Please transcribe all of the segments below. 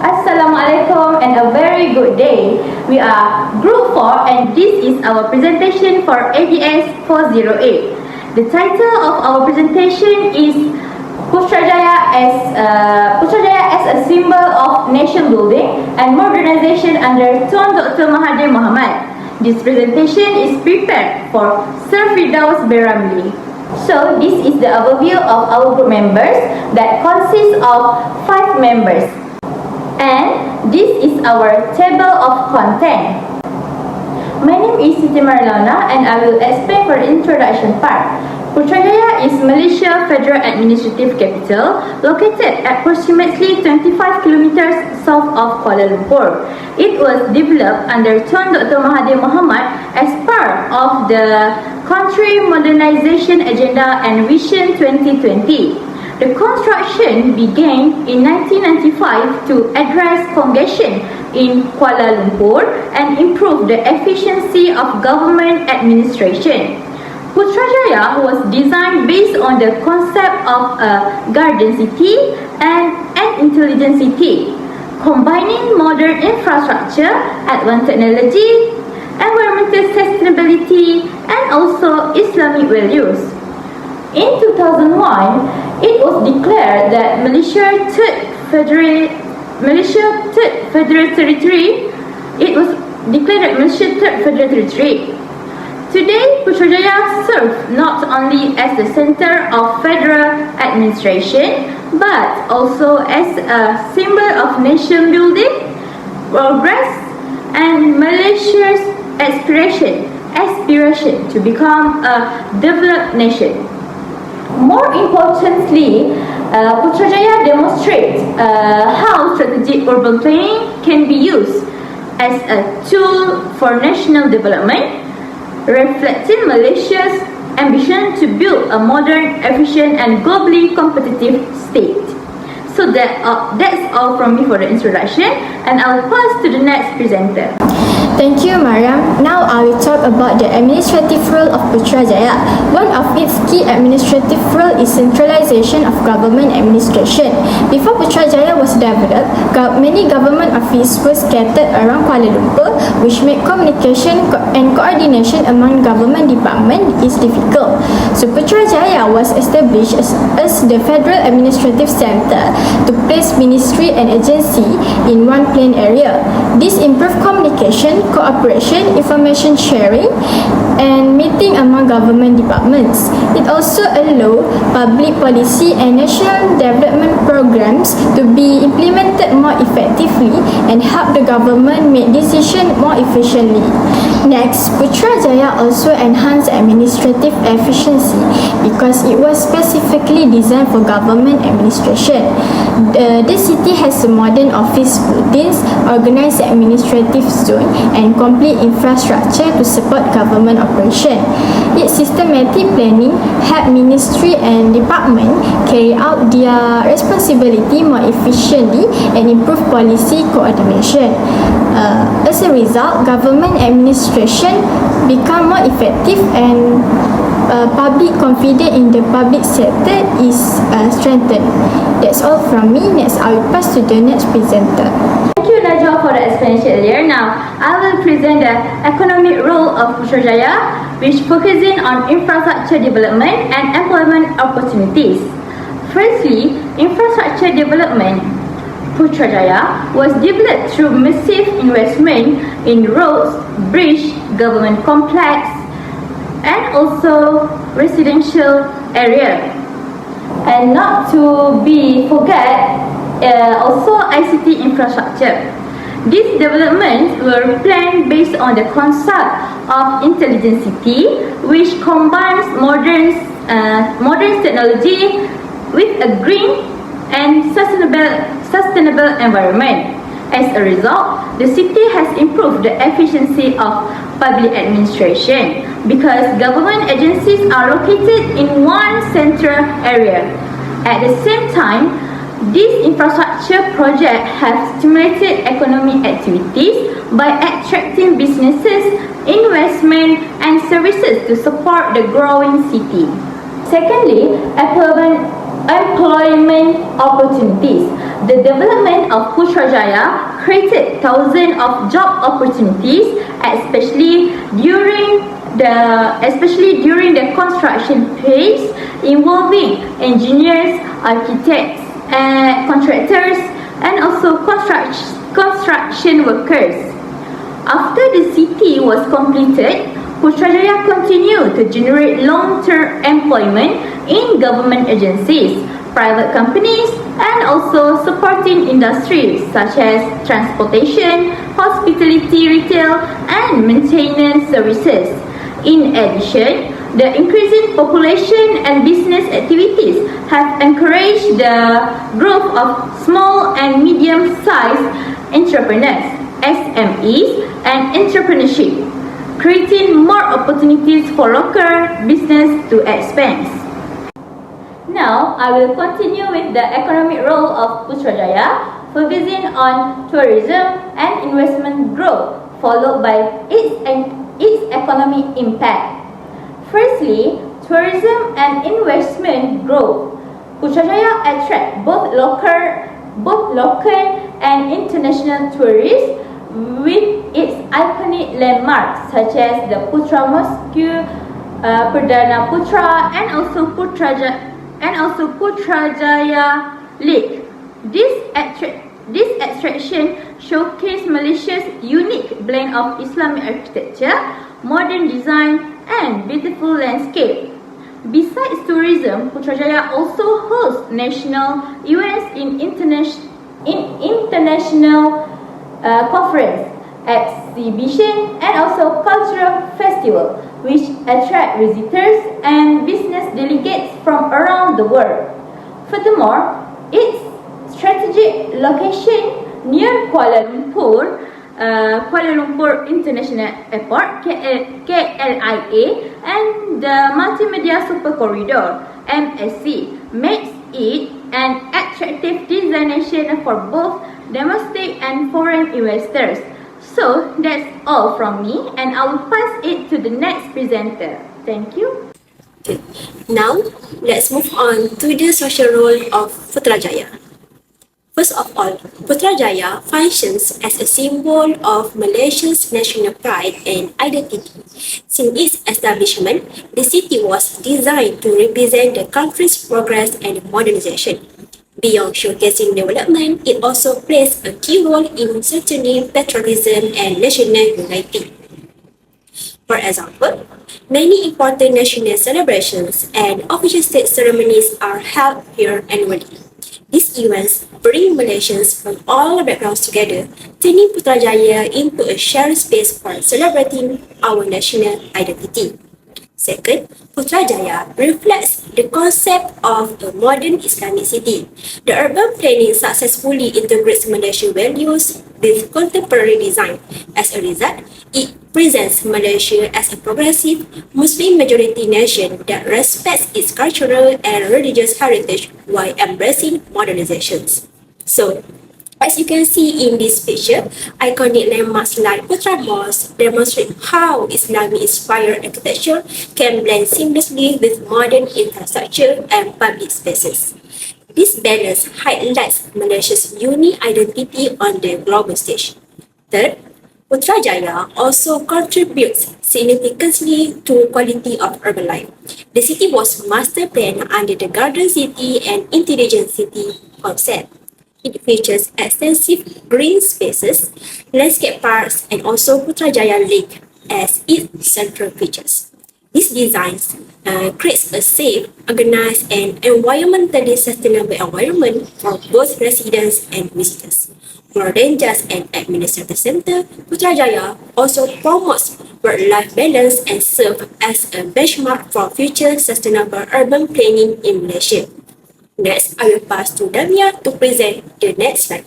Assalamualaikum and a very good day. We are Group 4 and this is our presentation for ADS408. The title of our presentation is Putrajaya as a symbol of nation building and modernization under Tuan Dr. Mahathir Mohamad. This presentation is prepared for Sir Firdaus Beramli. So this is the overview of our group members that consists of 5 members. And this is our table of content. My name is Siti Marilana and I will explain for the introduction part. Putrajaya is Malaysia Federal Administrative Capital, located approximately 25 kilometers south of Kuala Lumpur. It was developed under Tuan Dr. Mahathir Mohamad as part of the Country Modernization Agenda and Vision 2020. The construction began in 1995 to address congestion in Kuala Lumpur and improve the efficiency of government administration. Putrajaya was designed based on the concept of a garden city and an intelligent city, combining modern infrastructure, advanced technology, environmental sustainability, and also Islamic values. In 2001, it was declared that Malaysia Third Federal Territory. It was declared that Malaysia Third Federal Territory. Today, Putrajaya serves not only as the center of federal administration, but also as a symbol of nation building, progress, and Malaysia's aspiration to become a developed nation. More importantly, Putrajaya demonstrates how strategic urban planning can be used as a tool for national development, reflecting Malaysia's ambition to build a modern, efficient and globally competitive state. So that's all from me for the introduction, and I'll pass to the next presenter. Thank you, Mariam. Now I will talk about the administrative role of Putrajaya. One of its key administrative role is centralization of government administration. Before Putrajaya was developed, many government offices were scattered around Kuala Lumpur, which made communication and coordination among government departments is difficult. So Putrajaya was established as the federal administrative center to place ministry and agency in one plain area. This improved communication, cooperation, information sharing, and meeting among government departments. It also allows public policy and national development programs to be implemented more effectively and help the government make decisions more efficiently. Next, Putrajaya also enhanced administrative efficiency because it was specifically designed for government administration. The city has a modern office buildings, organized administrative zone, and complete infrastructure to support government operation. Its systematic planning help ministry and department carry out their responsibility more efficiently and improve policy coordination. As a result, government administration become more effective and public confidence in the public sector is strengthened. That's all from me. Next, I will pass to the next presenter. Thank you, Najwa, for the explanation earlier. Now, I will present the economic role of Putrajaya, which focusing on infrastructure development and employment opportunities. Firstly, infrastructure development. Putrajaya was developed through massive investment in roads, bridge, government complex, and also residential area. And not to be forget, also ICT infrastructure. These developments were planned based on the concept of intelligent city, which combines modern technology with a green and sustainable environment. As a result, the city has improved the efficiency of public administration because government agencies are located in one central area. At the same time, this infrastructure project has stimulated economic activities by attracting businesses, investment, and services to support the growing city. Secondly, employment opportunities. The development of Putrajaya created thousands of job opportunities, especially during the construction phase, involving engineers, architects, contractors, and also construction workers. After the city was completed, Putrajaya continued to generate long-term employment in government agencies, private companies, and also supporting industries such as transportation, hospitality, retail, and maintenance services. In addition, the increasing population and business activities have encouraged the growth of small and medium-sized entrepreneurs, SMEs, and entrepreneurship, creating more opportunities for local business to expand. Now, I will continue with the economic role of Putrajaya, focusing on tourism and investment growth, followed by its economic impact. Firstly, tourism and investment growth. Putrajaya attracts both local and international tourists with its iconic landmarks such as the Putra Mosque, Perdana Putra, and also Putrajaya Lake. This attraction showcases Malaysia's unique blend of Islamic architecture, modern design, and beautiful landscape. Besides tourism, Putrajaya also hosts national events in international conference, exhibition, and also cultural festival, which attract visitors and business delegates from around the world. Furthermore, its strategic location near Kuala Lumpur International Airport (KLIA) and the Multimedia Super Corridor (MSC) makes it an attractive destination for both domestic and foreign investors. So that's all from me, and I will pass it to the next presenter. Thank you. Okay. Now, let's move on to the social role of Putrajaya. First of all, Putrajaya functions as a symbol of Malaysia's national pride and identity. Since its establishment, the city was designed to represent the country's progress and modernization. Beyond showcasing development, it also plays a key role in strengthening patriotism and national unity. For example, many important national celebrations and official state ceremonies are held here annually. These events bring Malaysians from all backgrounds together, turning Putrajaya into a shared space for celebrating our national identity. Second, Putrajaya reflects the concept of a modern Islamic city. The urban planning successfully integrates Malaysian values with contemporary design. As a result, it presents Malaysia as a progressive Muslim-majority nation that respects its cultural and religious heritage while embracing modernizations. So, as you can see in this picture, iconic landmarks like Putra Mosque demonstrate how Islamic-inspired architecture can blend seamlessly with modern infrastructure and public spaces. This balance highlights Malaysia's unique identity on the global stage. Third, Putrajaya also contributes significantly to quality of urban life. The city was master planned under the Garden City and Intelligent City concept. It features extensive green spaces, landscape parks, and also Putrajaya Lake as its central features. These designs creates a safe, organized, and environmentally sustainable environment for both residents and visitors. More than just an administrative center, Putrajaya also promotes work-life balance and serves as a benchmark for future sustainable urban planning in Malaysia. Next, I will pass to Damia to present the next slide.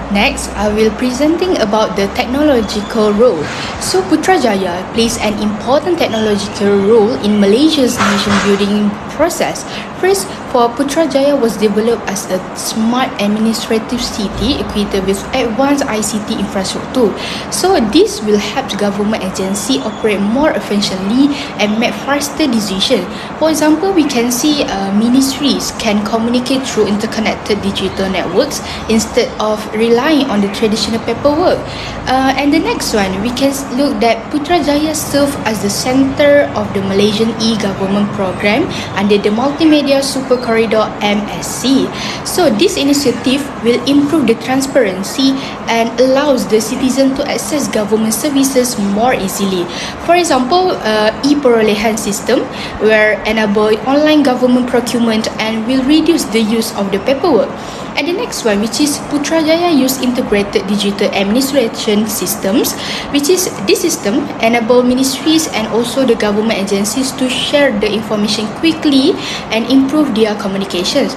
Next, I will presenting about the technological role. So Putrajaya plays an important technological role in Malaysia's nation building process. First, for Putrajaya was developed as a smart administrative city equipped with advanced ICT infrastructure. So this will help government agency operate more efficiently and make faster decisions. For example, we can see ministries can communicate through interconnected digital networks instead of relying on the traditional paperwork. And the next one, we can look that Putrajaya serves as the center of the Malaysian e-government program under the Multimedia Super Corridor MSC. So this initiative will improve the transparency and allows the citizen to access government services more easily. For example, e-perolehan system where enable online government procurement and will reduce the use of the paperwork. And the next one, which is Putrajaya use integrated digital administration systems, which is this system enable ministries and also the government agencies to share the information quickly and improve their communications.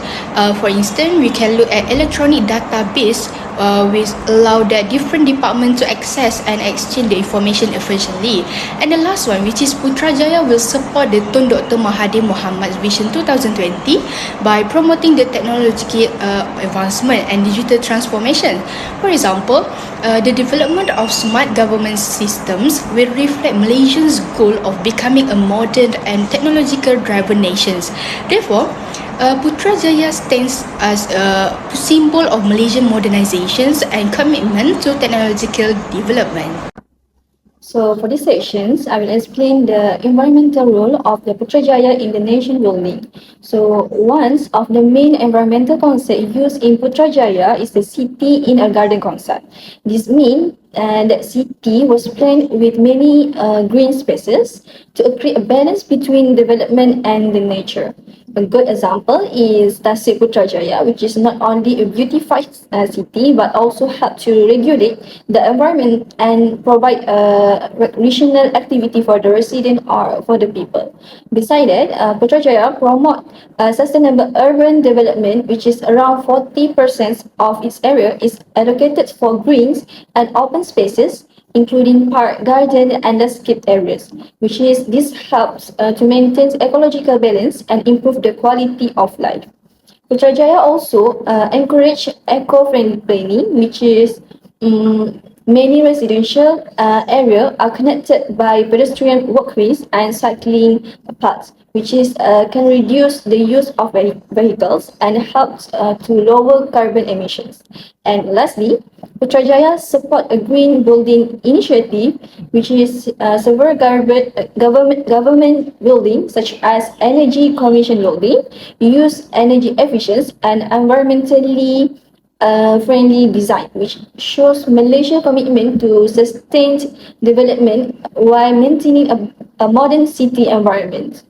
For instance, we can look at electronic database which allow that different departments to access and exchange the information efficiently. And the last one, which is Putrajaya will support the Tun Dr. Mahathir Mohamad's Vision 2020 by promoting the technological advancement and digital transformation. For example, the development of smart government systems will reflect Malaysia's goal of becoming a modern and technological driven nation. Therefore, Putrajaya stands as a symbol of Malaysian modernization and commitment to technological development. So for these sections, I will explain the environmental role of the Putrajaya in the nation building. So one of the main environmental concepts used in Putrajaya is the city in a garden concept. This means that city was planned with many green spaces to create a balance between development and the nature. A good example is Tasik Putrajaya, which is not only a beautified city but also help to regulate the environment and provide recreational activity for the resident or for the people. Besides that, Putrajaya promote sustainable urban development, which is around 40% of its area is allocated for greens and open spaces, including park, garden, and landscape areas, which is this helps to maintain ecological balance and improve the quality of life. Putrajaya also encourage eco-friendly planning, which is many residential areas are connected by pedestrian walkways and cycling paths, which is can reduce the use of vehicles and helps to lower carbon emissions. And lastly, Putrajaya support a green building initiative, which is several government buildings such as energy commission building, use energy efficient and environmentally friendly design, which shows Malaysia's commitment to sustained development while maintaining a modern city environment.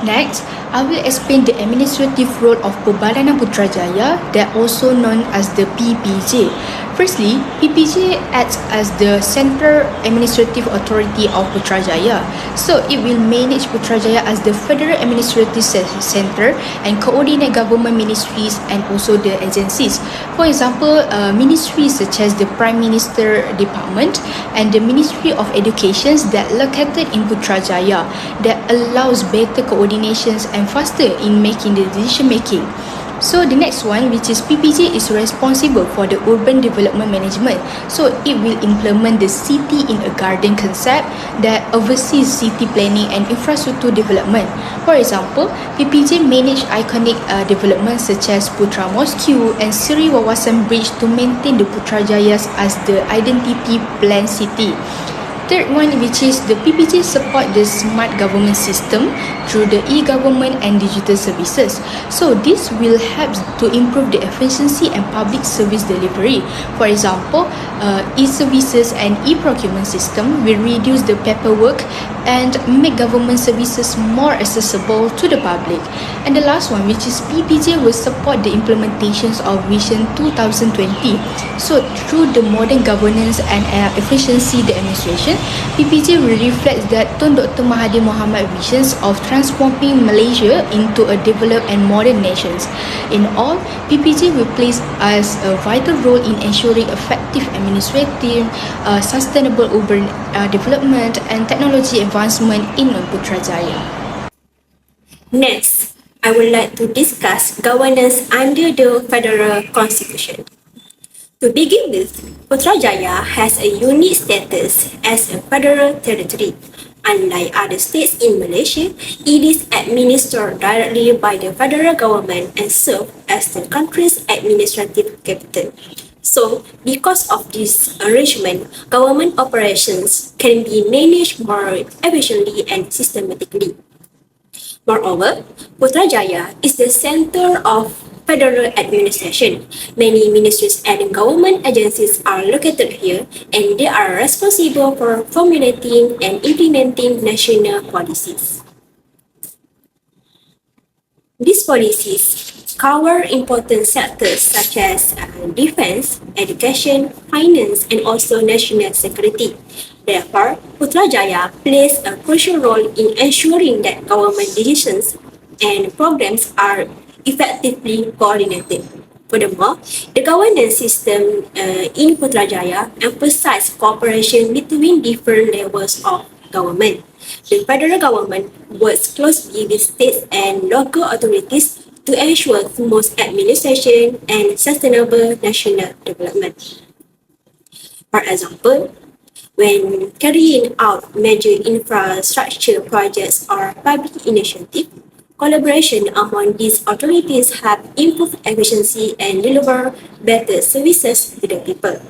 Next, I will explain the administrative role of Pembadanan Putrajaya, that also known as the PPJ. Firstly, PPJ acts as the central administrative authority of Putrajaya. So it will manage Putrajaya as the federal administrative center and coordinate government ministries and also the agencies. For example, ministries such as the Prime Minister Department and the Ministry of Education that located in Putrajaya that allows better coordinations and faster in making the decision making. So the next one, which is PPJ, is responsible for the urban development management. So it will implement the city in a garden concept that oversees city planning and infrastructure development. For example, PPJ manage iconic developments such as Putra Mosque and Sri Wawasan Bridge to maintain the Putrajaya as the identity planned city. Third one, which is the PPJ support the smart government system through the e-government and digital services. So this will help to improve the efficiency and public service delivery. For example, e-services and e-procurement system will reduce the paperwork and make government services more accessible to the public. And the last one, which is PPJ, will support the implementations of Vision 2020. So through the modern governance and efficiency the administration, PPJ will reflect that Tun Dr. Mahathir Mohamad visions of transforming Malaysia into a developed and modern nation. In all, PPJ will play as a vital role in ensuring effective administrative, sustainable urban development and technology advancement advancement in Putrajaya. Next, I would like to discuss governance under the Federal Constitution. To begin with, Putrajaya has a unique status as a federal territory. Unlike other states in Malaysia, it is administered directly by the federal government and serves as the country's administrative capital. So, because of this arrangement, government operations can be managed more efficiently and systematically. Moreover, Putrajaya is the center of federal administration. Many ministries and government agencies are located here, and they are responsible for formulating and implementing national policies. These policies cover important sectors such as defense, education, finance, and also national security. Therefore, Putrajaya plays a crucial role in ensuring that government decisions and programs are effectively coordinated. Furthermore, the governance system in Putrajaya emphasizes cooperation between different levels of government. The federal government works closely with states and local authorities to ensure smooth administration and sustainable national development. For example, when carrying out major infrastructure projects or public initiatives, collaboration among these authorities have improved efficiency and deliver better services to the people.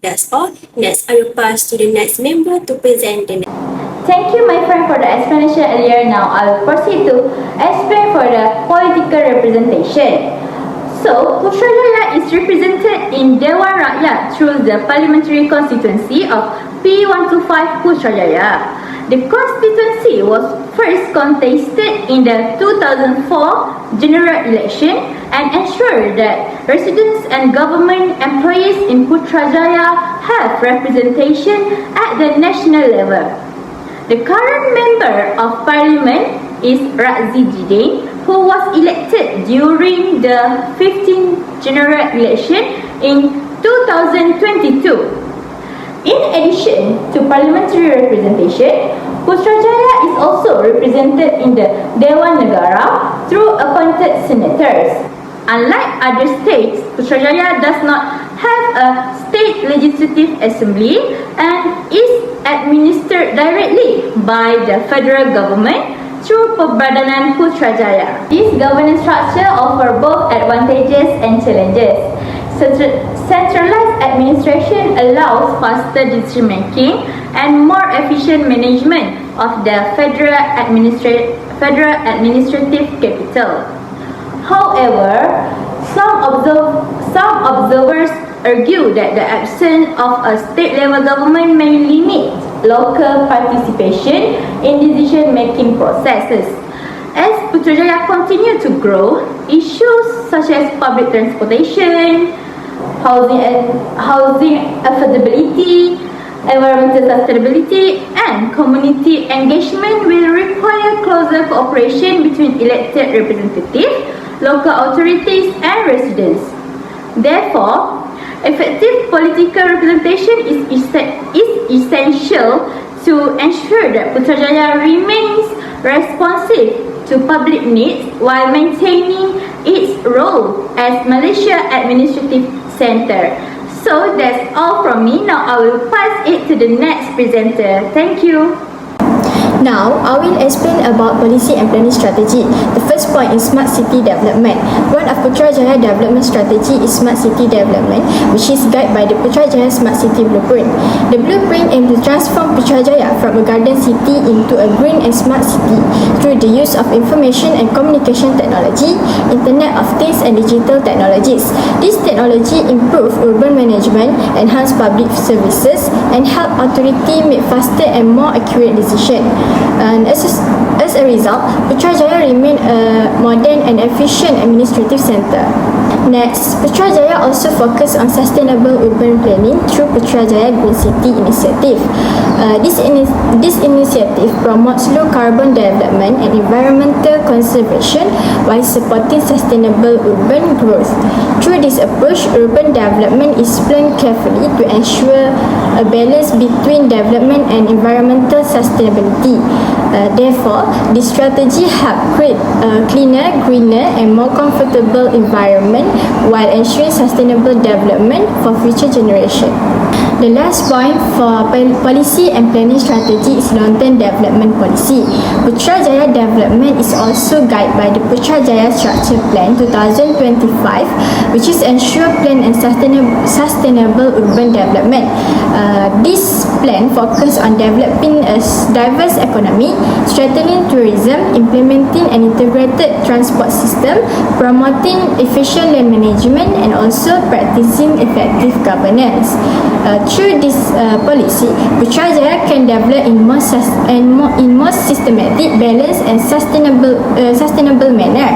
That's all. Next, I will pass to the next member to present the next. Thank you, my friend, for the explanation earlier. Now I will proceed to explain for the political representation. So, Putrajaya is represented in Dewan Rakyat through the parliamentary constituency of P125 Putrajaya. The constituency was first contested in the 2004 general election and ensured that residents and government employees in Putrajaya have representation at the national level. The current member of parliament is Razzi Jidin, who was elected during the 15th general election in 2022. In addition to parliamentary representation, Putrajaya is also represented in the Dewan Negara through appointed senators. Unlike other states, Putrajaya does not have a state legislative assembly and is administered directly by the federal government through Perbadanan Putrajaya. This governance structure offers both advantages and challenges. Centralized administration allows faster decision making and more efficient management of the federal administrative capital. However, some observers argue that the absence of a state-level government may limit local participation in decision-making processes. As Putrajaya continues to grow, issues such as public transportation, housing affordability, environmental sustainability, and community engagement will require closer cooperation between elected representatives, local authorities, and residents. Therefore, effective political representation is essential to ensure that Putrajaya remains responsive to public needs while maintaining its role as Malaysia Administrative Centre. So that's all from me. Now I will pass it to the next presenter. Thank you. Now, I will explain about policy and planning strategy. The first point is smart city development. One of Putrajaya development strategy is smart city development, which is guided by the Putrajaya Smart City Blueprint. The blueprint aims to transform Putrajaya from a garden city into a green and smart city through the use of information and communication technology, Internet of Things and digital technologies. This technology improve urban management, enhance public services, and help authority make faster and more accurate decisions. And as a result, Putrajaya remain a modern and efficient administrative centre. Next, Putrajaya also focus on sustainable urban planning through Putrajaya Green City Initiative. This initiative promotes low carbon development and environmental conservation while supporting sustainable urban growth. Through this approach, urban development is planned carefully to ensure a balance between development and environmental sustainability. Therefore, this strategy helps create a cleaner, greener and more comfortable environment while ensuring sustainable development for future generations. The last point for policy and planning strategy is long-term development policy. Putrajaya development is also guided by the Putrajaya Structure Plan 2025, which is ensure planned and sustainable urban development. This plan focuses on developing a diverse economy, strengthening tourism, implementing an integrated transport system, promoting efficient land management, and also practicing effective governance. Through this policy, Putrajaya can develop in more systematic, balanced, and sustainable manner.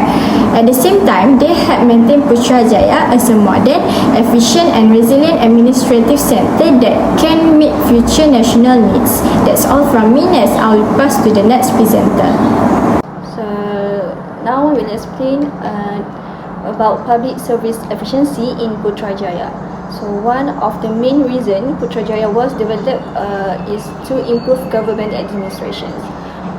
At the same time, they have maintained Putrajaya as a modern, efficient, and resilient administrative center that can meet future national needs. That's all from me. Next, I will pass to the next presenter. So now I will explain about public service efficiency in Putrajaya. So one of the main reasons Putrajaya was developed is to improve government administration.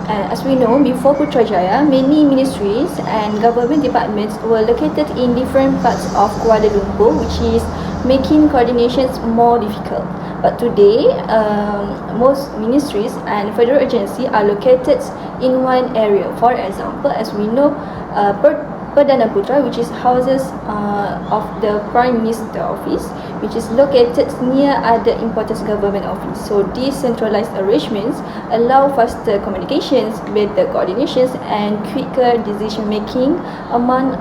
As we know, before Putrajaya, many ministries and government departments were located in different parts of Kuala Lumpur, which is making coordinations more difficult. But today, most ministries and federal agencies are located in one area. For example, as we know, Perdana Putra, which is houses of the Prime Minister office, which is located near other important government office. So these centralized arrangements allow faster communications, better coordinations, and quicker decision making among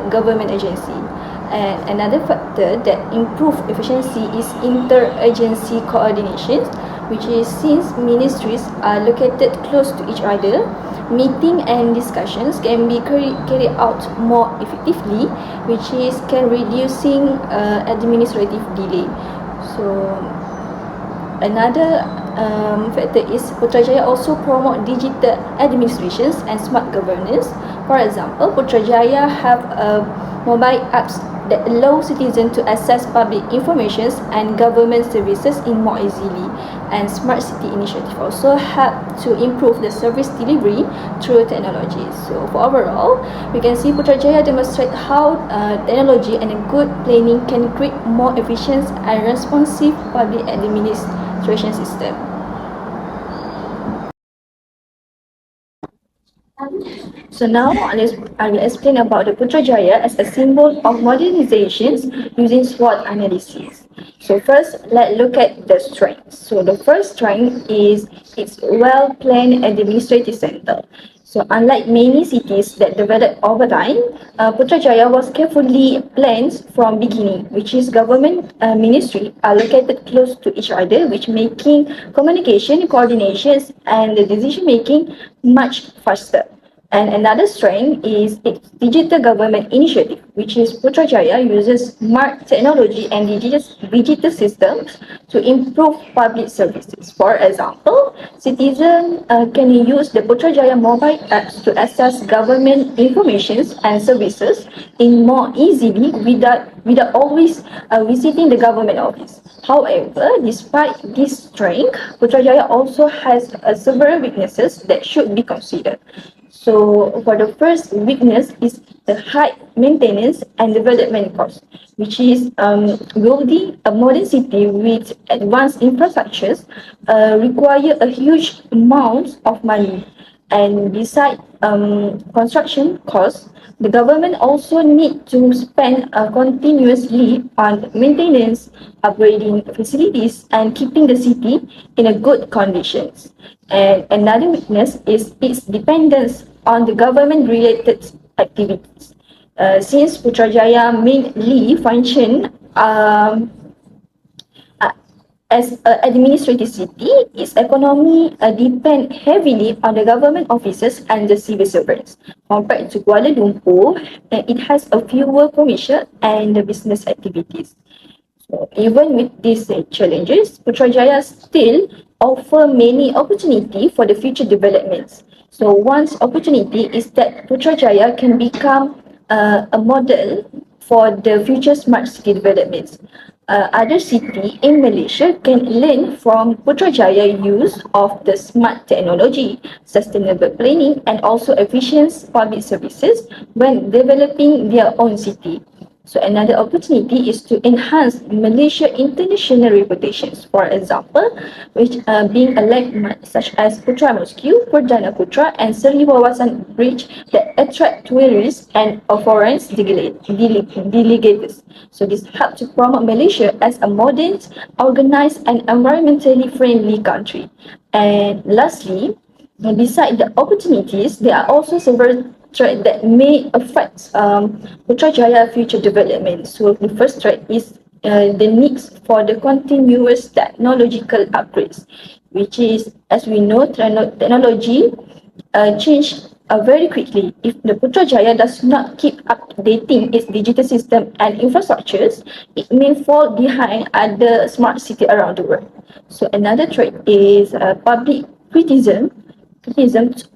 government agencies. And another factor that improve efficiency is inter-agency coordination, which is since ministries are located close to each other, meeting and discussions can be carried out more effectively, which is can reducing administrative delay. So another factor is Putrajaya also promote digital administrations and smart governance. For example, Putrajaya have mobile apps that allow citizens to access public information and government services in more easily. And Smart City Initiative also help to improve the service delivery through technology. So for overall, we can see Putrajaya demonstrate how technology and a good planning can create more efficient and responsive public administration system. So now I will explain about the Putrajaya as a symbol of modernization using SWOT analysis. So first, let's look at the strengths. So the first strength is its well-planned administrative center. So unlike many cities that developed over time, Putrajaya was carefully planned from beginning, which is government ministry are located close to each other, which making communication, coordinations, and the decision making much faster. And another strength is its digital government initiative, which is Putrajaya uses smart technology and digital systems to improve public services. For example, citizens can use the Putrajaya mobile apps to access government information and services in more easily without always visiting the government office. However, despite this strength, Putrajaya also has several weaknesses that should be considered. So for the first weakness is the high maintenance and development cost, which is building a modern city with advanced infrastructures require a huge amount of money. And besides construction costs, the government also need to spend continuously on maintenance, upgrading facilities, and keeping the city in a good conditions. And another weakness is its dependence on the government-related activities. Since Putrajaya mainly function As an administrative city, its economy depends heavily on the government offices and the civil servants. Compared to Kuala Lumpur, it has a fewer commercial and business activities. So even with these challenges, Putrajaya still offer many opportunity for the future developments. So one opportunity is that Putrajaya can become a model for the future smart city developments. Other city in Malaysia can learn from Putrajaya use of the smart technology, sustainable planning and also efficient public services when developing their own city. So another opportunity is to enhance Malaysia international reputations. For example, which being a landmark such as Putra Mosque, Perdana Putra and Seri Wawasan Bridge that attract tourists and foreign delegates. So this helps to promote Malaysia as a modern, organized and environmentally friendly country. And lastly, beside the opportunities, there are also several threats that may affect Putrajaya future development. So the first threat is the needs for the continuous technological upgrades, which is, as we know, technology change very quickly. If the Putrajaya does not keep updating its digital system and infrastructures, it may fall behind other smart cities around the world. So another threat is public criticism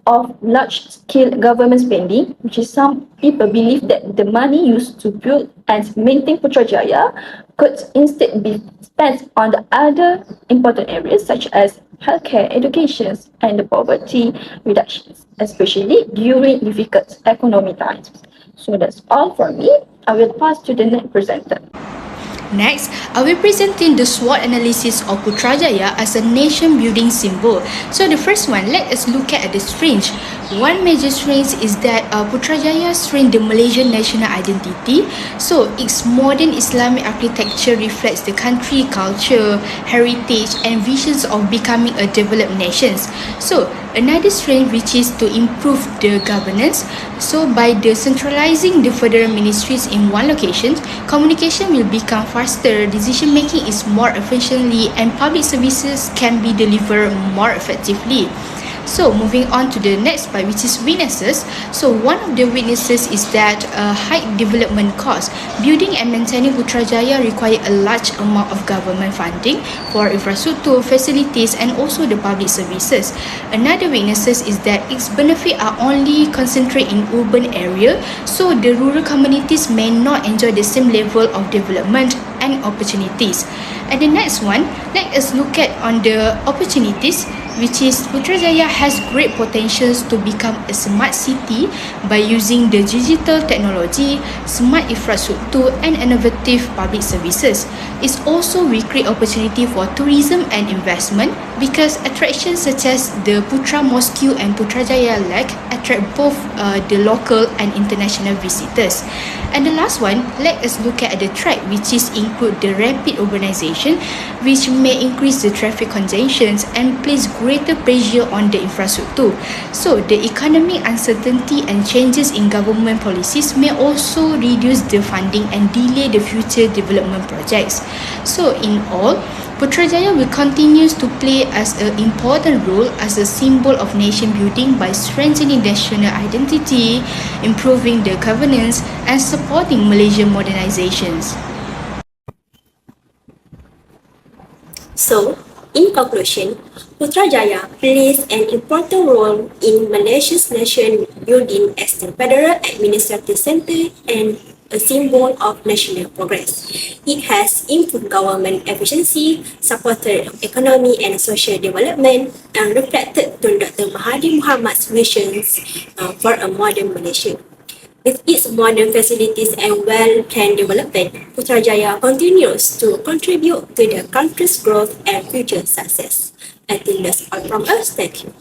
of large-scale government spending, which is some people believe that the money used to build and maintain Putrajaya could instead be spent on the other important areas such as healthcare, education, and the poverty reductions, especially during difficult economic times. So that's all for me. I will pass to the next presenter. Next, I will presenting the SWOT analysis of Putrajaya as a nation building symbol. So the first one, let us look at the strength. One major strength is that Putrajaya strengthens the Malaysian national identity. So its modern Islamic architecture reflects the country culture, heritage and visions of becoming a developed nation. So another strength which is to improve the governance. So by decentralizing the federal ministries in one location, communication will become faster, decision making is more efficiently and public services can be delivered more effectively. So moving on to the next part, which is weaknesses. So one of the weaknesses is that high development cost. Building and maintaining Putrajaya require a large amount of government funding for infrastructure, facilities and also the public services. Another weaknesses is that its benefits are only concentrated in urban area, so the rural communities may not enjoy the same level of development and opportunities. And the next one, let us look at on the opportunities, which is Putrajaya has great potentials to become a smart city by using the digital technology, smart infrastructure and innovative public services. It also will create opportunity for tourism and investment because attractions such as the Putra Mosque and Putrajaya Lake attract both the local and international visitors. And the last one, let us look at the threat, which is include the rapid urbanization, which may increase the traffic congestions and place greater pressure on the infrastructure. So the economic uncertainty and changes in government policies may also reduce the funding and delay the future development projects. So in all, Putrajaya will continue to play as an important role as a symbol of nation building by strengthening national identity, improving the governance and supporting Malaysian modernizations. So, in conclusion, Putrajaya plays an important role in Malaysia's nation building as the federal administrative centre and a symbol of national progress. It has improved government efficiency, supported economic and social development, and reflected to Dr. Mahathir Mohamad's visions for a modern Malaysia. With its modern facilities and well-planned development, Putrajaya continues to contribute to the country's growth and future success. I think that's all from us. Thank you.